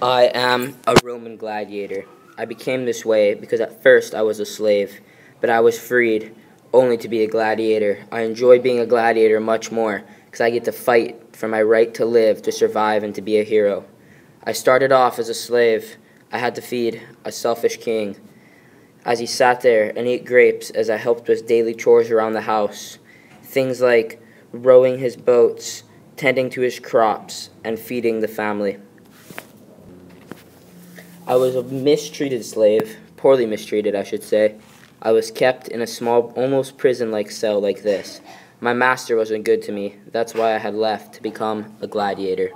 I am a Roman gladiator. I became this way because at first I was a slave, but I was freed only to be a gladiator. I enjoy being a gladiator much more because I get to fight for my right to live, to survive, and to be a hero. I started off as a slave. I had to feed a selfish king as he sat there and ate grapes as I helped with daily chores around the house. Things like rowing his boats, tending to his crops, and feeding the family. I was a mistreated slave, poorly mistreated, I should say. I was kept in a small, almost prison-like cell like this. My master wasn't good to me. That's why I had left to become a gladiator.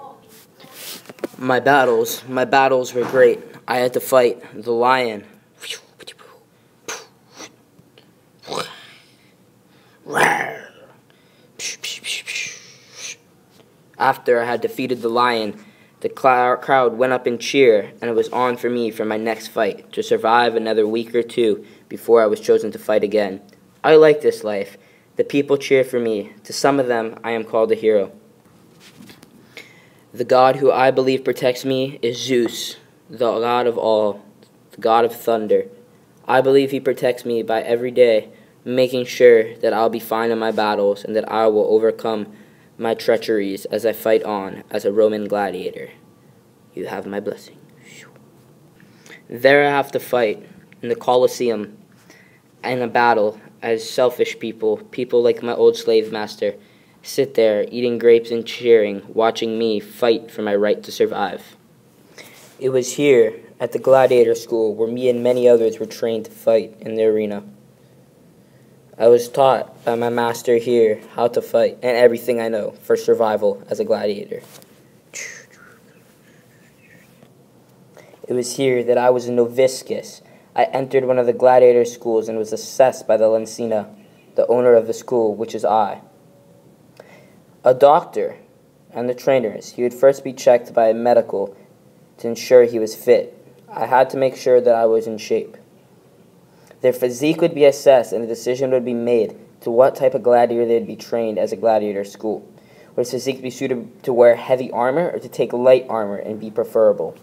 My battles were great. I had to fight the lion. After I had defeated the lion, the crowd went up in cheer, and it was on for me for my next fight, to survive another week or two before I was chosen to fight again. I like this life. The people cheer for me. To some of them, I am called a hero. The god who I believe protects me is Zeus, the god of all, the god of thunder. I believe he protects me by every day making sure that I'll be fine in my battles and that I will overcome my treacheries as I fight on as a Roman gladiator. You have my blessing. There I have to fight in the Colosseum in a battle as selfish people, people like my old slave master, sit there eating grapes and cheering, watching me fight for my right to survive. It was here at the gladiator school where me and many others were trained to fight in the arena. I was taught by my master here how to fight and everything I know for survival as a gladiator. It was here that I was a novice. I entered one of the gladiator schools and was assessed by the Lancina, the owner of the school, which is I. A doctor and the trainers, he would first be checked by a medical to ensure he was fit. I had to make sure that I was in shape. Their physique would be assessed and a decision would be made to what type of gladiator they'd be trained as a gladiator school. Would his physique be suited to wear heavy armor or to take light armor and be preferable?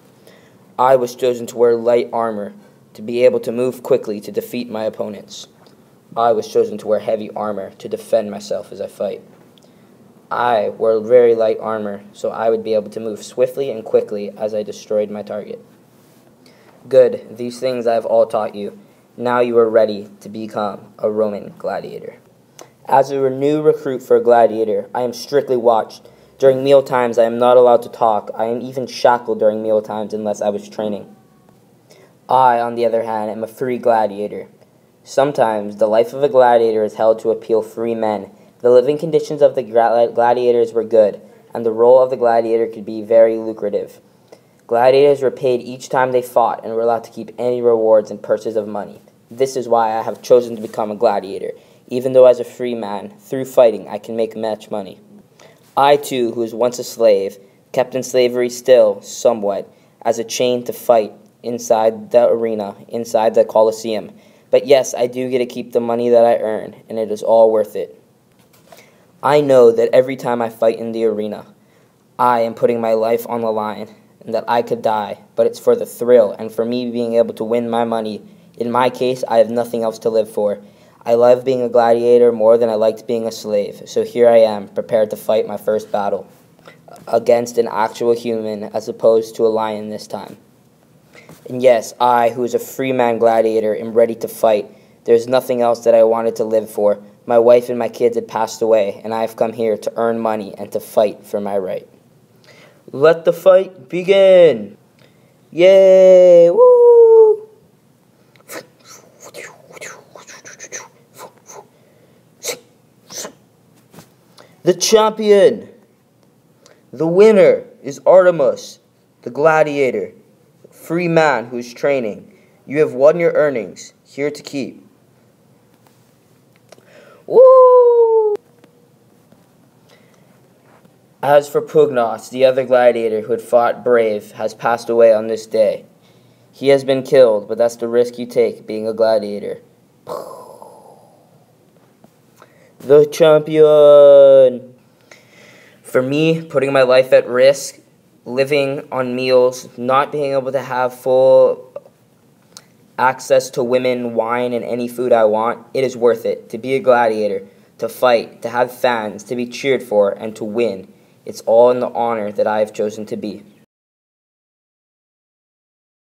I was chosen to wear light armor to be able to move quickly to defeat my opponents. I was chosen to wear heavy armor to defend myself as I fight. I wore very light armor so I would be able to move swiftly and quickly as I destroyed my target. Good, these things I have all taught you. Now you are ready to become a Roman gladiator. As a new recruit for a gladiator, I am strictly watched. During meal times, I am not allowed to talk. I am even shackled during meal times unless I was training. I, on the other hand, am a free gladiator. Sometimes, the life of a gladiator is held to appeal free men. The living conditions of the gladiators were good, and the role of the gladiator could be very lucrative. Gladiators were paid each time they fought and were allowed to keep any rewards and purses of money. This is why I have chosen to become a gladiator. Even though as a free man, through fighting, I can make much money. I, too, who was once a slave, kept in slavery still, somewhat, as a chain to fight inside the arena, inside the Colosseum. But yes, I do get to keep the money that I earn, and it is all worth it. I know that every time I fight in the arena, I am putting my life on the line, and that I could die, but it's for the thrill, and for me being able to win my money. In my case, I have nothing else to live for. I love being a gladiator more than I liked being a slave, so here I am, prepared to fight my first battle against an actual human as opposed to a lion this time. And yes, I, who is a free man gladiator, am ready to fight. There's nothing else that I wanted to live for. My wife and my kids had passed away, and I have come here to earn money and to fight for my right. Let the fight begin! Yay! Woo! The champion! The winner is Artemis, the gladiator, free man who is training. You have won your earnings, here to keep. Woo! As for Pugnos, the other gladiator who had fought brave, has passed away on this day. He has been killed, but that's the risk you take being a gladiator. The champion! For me, putting my life at risk living on meals, not being able to have full access to women, wine, and any food I want, it is worth it. To be a gladiator, to fight, to have fans, to be cheered for, and to win. It's all in the honor that I have chosen to be.